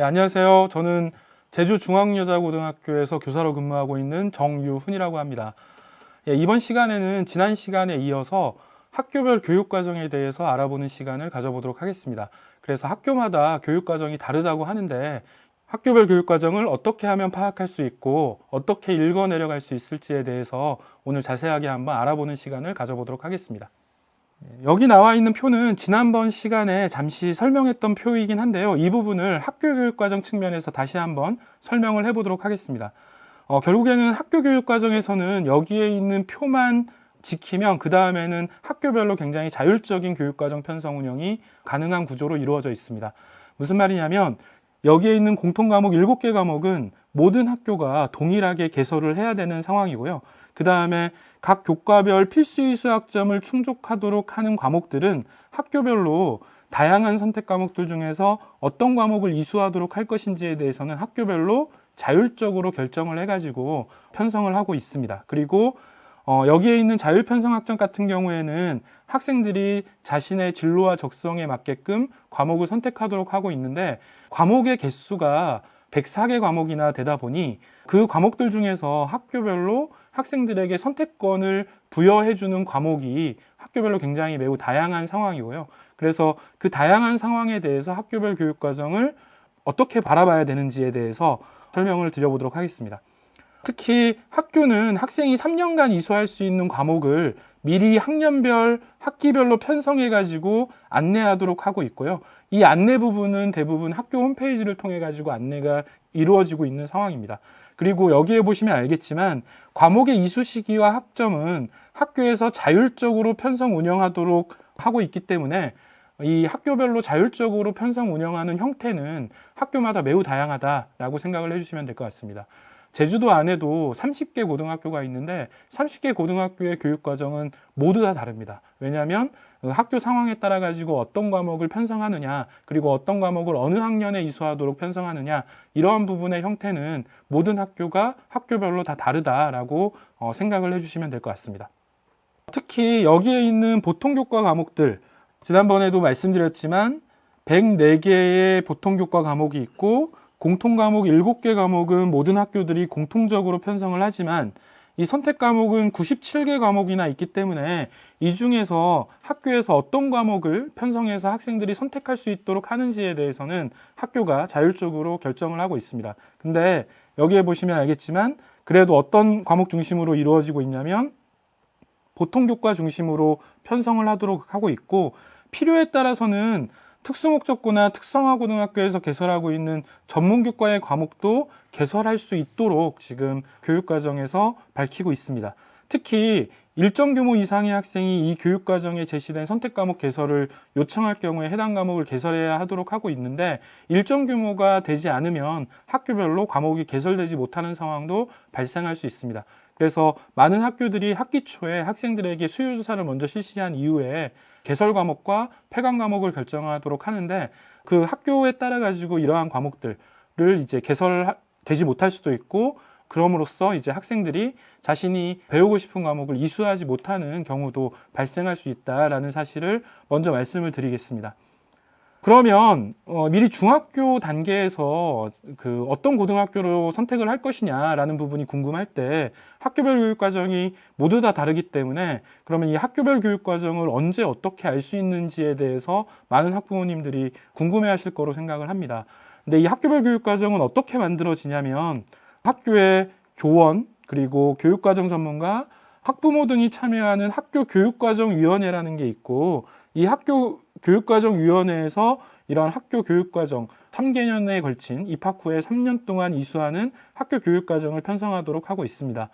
안녕하세요. 저는 제주중앙여자고등학교에서 교사로 근무하고 있는 정유훈이라고 합니다. 이번 시간에는 지난 시간에 이어서 학교별 교육과정에 대해서 알아보는 시간을 가져보도록 하겠습니다. 그래서 학교마다 교육과정이 다르다고 하는데 학교별 교육과정을 어떻게 하면 파악할 수 있고 어떻게 읽어내려갈 수 있을지에 대해서 오늘 자세하게 한번 알아보는 시간을 가져보도록 하겠습니다. 여기 나와 있는 표는 지난번 시간에 잠시 설명했던 표이긴 한데요. 이 부분을 학교 교육과정 측면에서 다시 한번 설명을 해보도록 하겠습니다. 결국에는 학교 교육과정에서는 여기에 있는 표만 지키면 그 다음에는 학교별로 굉장히 자율적인 교육과정 편성 운영이 가능한 구조로 이루어져 있습니다. 무슨 말이냐면 여기에 있는 공통과목 7개 과목은 모든 학교가 동일하게 개설을 해야 되는 상황이고요. 그 다음에 각 교과별 필수의 수학점을 충족하도록 하는 과목들은 학교별로 다양한 선택 과목들 중에서 어떤 과목을 이수하도록 할 것인지에 대해서는 학교별로 자율적으로 결정을 해가지고 편성을 하고 있습니다. 그리고 여기에 있는 자율편성학점 같은 경우에는 학생들이 자신의 진로와 적성에 맞게끔 과목을 선택하도록 하고 있는데 과목의 개수가 104개 과목이나 되다 보니 그 과목들 중에서 학교별로 학생들에게 선택권을 부여해주는 과목이 학교별로 굉장히 매우 다양한 상황이고요. 그래서 그 다양한 상황에 대해서 학교별 교육과정을 어떻게 바라봐야 되는지에 대해서 설명을 드려보도록 하겠습니다. 특히 학교는 학생이 3년간 이수할 수 있는 과목을 미리 학년별, 학기별로 편성해가지고 안내하도록 하고 있고요. 이 안내 부분은 대부분 학교 홈페이지를 통해가지고 안내가 이루어지고 있는 상황입니다. 그리고 여기에 보시면 알겠지만 과목의 이수 시기와 학점은 학교에서 자율적으로 편성 운영하도록 하고 있기 때문에 이 학교별로 자율적으로 편성 운영하는 형태는 학교마다 매우 다양하다라고 생각을 해주시면 될 것 같습니다. 제주도 안에도 30개 고등학교가 있는데 30개 고등학교의 교육과정은 모두 다 다릅니다. 왜냐하면 학교 상황에 따라 가지고 어떤 과목을 편성하느냐, 그리고 어떤 과목을 어느 학년에 이수하도록 편성하느냐, 이러한 부분의 형태는 모든 학교가 학교별로 다 다르다라고 생각을 해주시면 될 것 같습니다. 특히 여기에 있는 보통교과 과목들, 지난번에도 말씀드렸지만 104개의 보통교과 과목이 있고 공통과목 7개 과목은 모든 학교들이 공통적으로 편성을 하지만 이 선택 과목은 97개 과목이나 있기 때문에 이 중에서 학교에서 어떤 과목을 편성해서 학생들이 선택할 수 있도록 하는지에 대해서는 학교가 자율적으로 결정을 하고 있습니다. 근데 여기에 보시면 알겠지만 그래도 어떤 과목 중심으로 이루어지고 있냐면 보통교과 중심으로 편성을 하도록 하고 있고 필요에 따라서는 특수목적고나 특성화고등학교에서 개설하고 있는 전문교과의 과목도 개설할 수 있도록 지금 교육과정에서 밝히고 있습니다. 특히 일정 규모 이상의 학생이 이 교육과정에 제시된 선택과목 개설을 요청할 경우에 해당 과목을 개설해야 하도록 하고 있는데 일정 규모가 되지 않으면 학교별로 과목이 개설되지 못하는 상황도 발생할 수 있습니다. 그래서 많은 학교들이 학기 초에 학생들에게 수요조사를 먼저 실시한 이후에 개설 과목과 폐강 과목을 결정하도록 하는데 그 학교에 따라 가지고 이러한 과목들을 이제 개설되지 못할 수도 있고 그럼으로써 이제 학생들이 자신이 배우고 싶은 과목을 이수하지 못하는 경우도 발생할 수 있다라는 사실을 먼저 말씀을 드리겠습니다. 그러면 미리 중학교 단계에서 그 어떤 고등학교로 선택을 할 것이냐라는 부분이 궁금할 때 학교별 교육과정이 모두 다 다르기 때문에 그러면 이 학교별 교육과정을 언제 어떻게 알 수 있는지에 대해서 많은 학부모님들이 궁금해하실 거로 생각을 합니다. 근데 이 학교별 교육과정은 어떻게 만들어지냐면 학교의 교원 그리고 교육과정 전문가, 학부모 등이 참여하는 학교 교육과정위원회라는 게 있고 이 학교 교육과정위원회에서 이런 학교 교육과정 3개년에 걸친 입학 후에 3년 동안 이수하는 학교 교육과정을 편성하도록 하고 있습니다.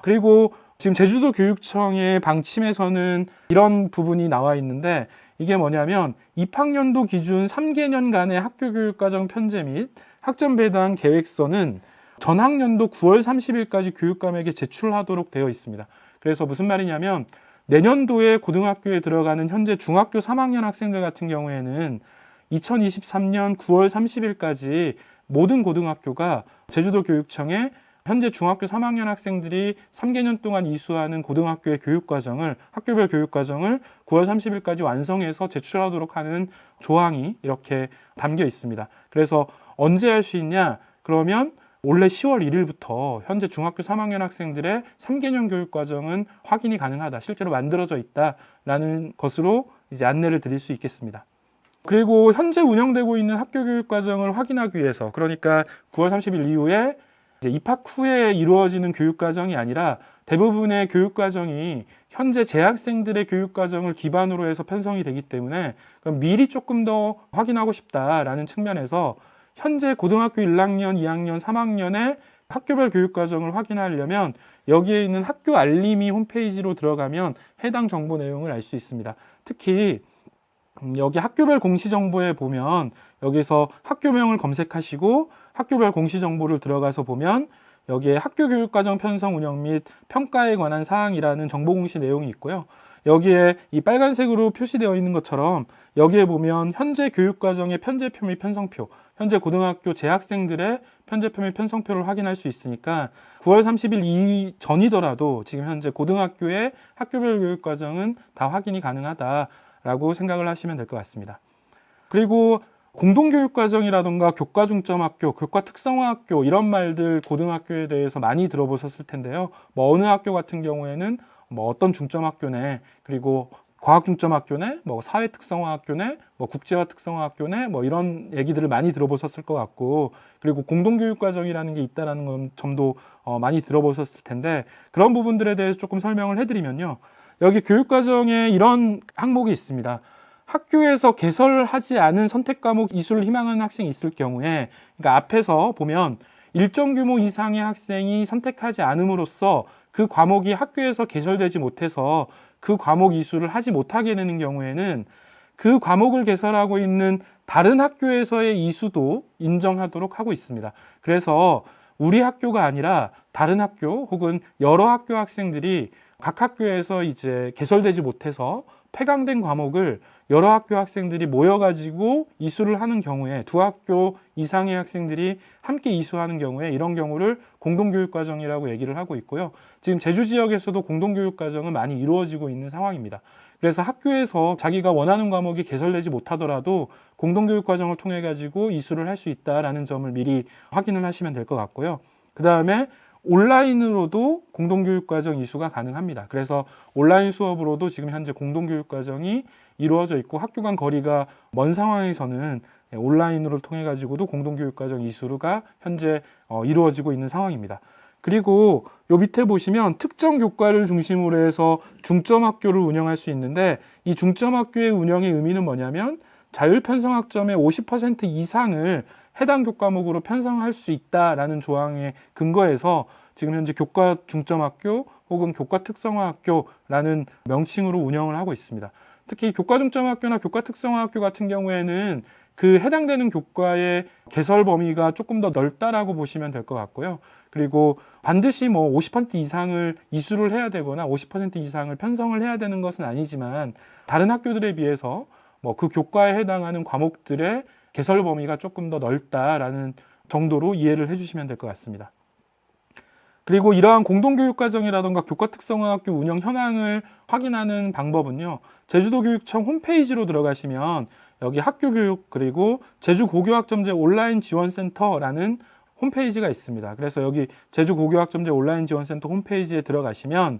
그리고 지금 제주도 교육청의 방침에서는 이런 부분이 나와 있는데 이게 뭐냐면 입학년도 기준 3개년간의 학교 교육과정 편제 및 학점 배당 계획서는 전학년도 9월 30일까지 교육감에게 제출하도록 되어 있습니다. 그래서 무슨 말이냐면 내년도에 고등학교에 들어가는 현재 중학교 3학년 학생들 같은 경우에는 2023년 9월 30일까지 모든 고등학교가 제주도 교육청에 현재 중학교 3학년 학생들이 3개년 동안 이수하는 고등학교의 교육과정을 학교별 교육과정을 9월 30일까지 완성해서 제출하도록 하는 조항이 이렇게 담겨 있습니다. 그래서 언제 할 수 있냐? 그러면 올해 10월 1일부터 현재 중학교 3학년 학생들의 3개년 교육과정은 확인이 가능하다. 실제로 만들어져 있다라는 것으로 이제 안내를 드릴 수 있겠습니다. 그리고 현재 운영되고 있는 학교 교육과정을 확인하기 위해서, 그러니까 9월 30일 이후에 이제 입학 후에 이루어지는 교육과정이 아니라 대부분의 교육과정이 현재 재학생들의 교육과정을 기반으로 해서 편성이 되기 때문에 그럼 미리 조금 더 확인하고 싶다라는 측면에서 현재 고등학교 1학년, 2학년, 3학년의 학교별 교육과정을 확인하려면 여기에 있는 학교 알림이 홈페이지로 들어가면 해당 정보 내용을 알 수 있습니다. 특히 여기 학교별 공시정보에 보면 여기서 학교명을 검색하시고 학교별 공시정보를 들어가서 보면 여기에 학교 교육과정 편성 운영 및 평가에 관한 사항이라는 정보 공시 내용이 있고요. 여기에 이 빨간색으로 표시되어 있는 것처럼 여기에 보면 현재 교육과정의 편제표 및 편성표, 현재 고등학교 재학생들의 편제표 및 편성표를 확인할 수 있으니까 9월 30일 이전이더라도 지금 현재 고등학교의 학교별 교육과정은 다 확인이 가능하다라고 생각을 하시면 될 것 같습니다. 그리고 공동교육과정이라던가 교과중점학교, 교과특성화학교 이런 말들 고등학교에 대해서 많이 들어보셨을 텐데요. 뭐 어느 학교 같은 경우에는 뭐 어떤 중점학교네, 그리고 과학중점학교네, 뭐 사회특성화학교네, 뭐 국제화특성화학교네, 뭐 이런 얘기들을 많이 들어보셨을 것 같고, 그리고 공동교육과정이라는 게 있다라는 점도 많이 들어보셨을 텐데, 그런 부분들에 대해서 조금 설명을 해드리면요. 여기 교육과정에 이런 항목이 있습니다. 학교에서 개설하지 않은 선택과목 이수를 희망하는 학생이 있을 경우에, 그러니까 앞에서 보면 일정 규모 이상의 학생이 선택하지 않음으로써 그 과목이 학교에서 개설되지 못해서 그 과목 이수를 하지 못하게 되는 경우에는 그 과목을 개설하고 있는 다른 학교에서의 이수도 인정하도록 하고 있습니다. 그래서 우리 학교가 아니라 다른 학교 혹은 여러 학교 학생들이 각 학교에서 이제 개설되지 못해서 폐강된 과목을 여러 학교 학생들이 모여가지고 이수를 하는 경우에 두 학교 이상의 학생들이 함께 이수하는 경우에 이런 경우를 공동교육과정이라고 얘기를 하고 있고요. 지금 제주 지역에서도 공동교육과정은 많이 이루어지고 있는 상황입니다. 그래서 학교에서 자기가 원하는 과목이 개설되지 못하더라도 공동교육과정을 통해 가지고 이수를 할 수 있다라는 점을 미리 확인을 하시면 될 것 같고요. 그 다음에 온라인으로도 공동교육과정 이수가 가능합니다. 그래서 온라인 수업으로도 지금 현재 공동교육과정이 이루어져 있고 학교 간 거리가 먼 상황에서는 온라인으로 통해 가지고도 공동교육과정 이수가 현재 이루어지고 있는 상황입니다. 그리고 요 밑에 보시면 특정 교과를 중심으로 해서 중점학교를 운영할 수 있는데 이 중점학교의 운영의 의미는 뭐냐면 자율편성학점의 50% 이상을 해당 교과목으로 편성할 수 있다라는 조항에 근거해서 지금 현재 교과 중점학교 혹은 교과 특성화학교라는 명칭으로 운영을 하고 있습니다. 특히 교과 중점학교나 교과 특성화학교 같은 경우에는 그 해당되는 교과의 개설 범위가 조금 더 넓다라고 보시면 될 것 같고요. 그리고 반드시 뭐 50% 이상을 이수를 해야 되거나 50% 이상을 편성을 해야 되는 것은 아니지만 다른 학교들에 비해서 뭐 그 교과에 해당하는 과목들의 개설 범위가 조금 더 넓다라는 정도로 이해를 해주시면 될 것 같습니다. 그리고 이러한 공동교육과정이라던가 교과특성화학교 운영 현황을 확인하는 방법은요. 제주도교육청 홈페이지로 들어가시면 여기 학교교육 그리고 제주고교학점제 온라인 지원센터라는 홈페이지가 있습니다. 그래서 여기 제주고교학점제 온라인 지원센터 홈페이지에 들어가시면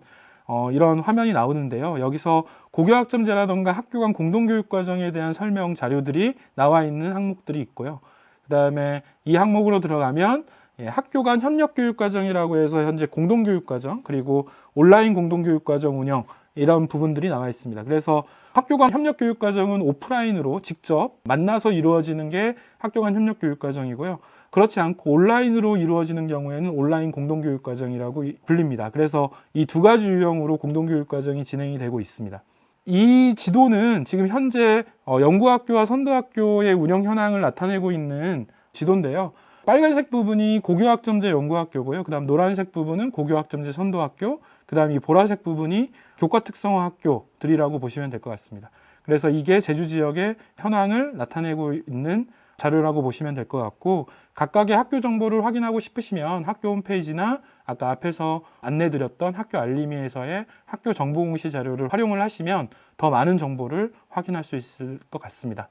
이런 화면이 나오는데요. 여기서 고교학점제라던가 학교 간 공동교육과정에 대한 설명 자료들이 나와 있는 항목들이 있고요. 그 다음에 이 항목으로 들어가면 학교 간 협력교육과정이라고 해서 현재 공동교육과정 그리고 온라인 공동교육과정 운영 이런 부분들이 나와 있습니다. 그래서 학교 간 협력교육과정은 오프라인으로 직접 만나서 이루어지는 게 학교 간 협력교육과정이고요. 그렇지 않고 온라인으로 이루어지는 경우에는 온라인 공동교육과정이라고 불립니다. 그래서 이 두 가지 유형으로 공동교육과정이 진행이 되고 있습니다. 이 지도는 지금 현재 연구학교와 선도학교의 운영 현황을 나타내고 있는 지도인데요. 빨간색 부분이 고교학점제 연구학교고요. 그 다음 노란색 부분은 고교학점제 선도학교, 그 다음 이 보라색 부분이 교과특성화 학교들이라고 보시면 될 것 같습니다. 그래서 이게 제주 지역의 현황을 나타내고 있는 자료라고 보시면 될 것 같고 각각의 학교 정보를 확인하고 싶으시면 학교 홈페이지나 아까 앞에서 안내드렸던 학교 알림이에서의 학교 정보 공시 자료를 활용을 하시면 더 많은 정보를 확인할 수 있을 것 같습니다.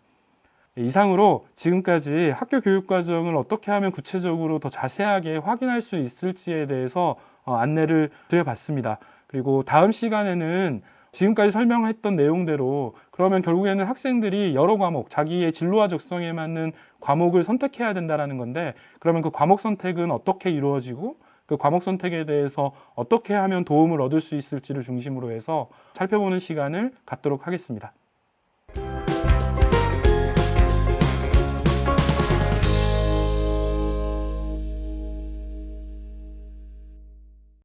이상으로 지금까지 학교 교육 과정을 어떻게 하면 구체적으로 더 자세하게 확인할 수 있을지에 대해서 안내를 드려봤습니다. 그리고 다음 시간에는 지금까지 설명했던 내용대로 그러면 결국에는 학생들이 여러 과목, 자기의 진로와 적성에 맞는 과목을 선택해야 된다는 건데, 그러면 그 과목 선택은 어떻게 이루어지고 그 과목 선택에 대해서 어떻게 하면 도움을 얻을 수 있을지를 중심으로 해서 살펴보는 시간을 갖도록 하겠습니다.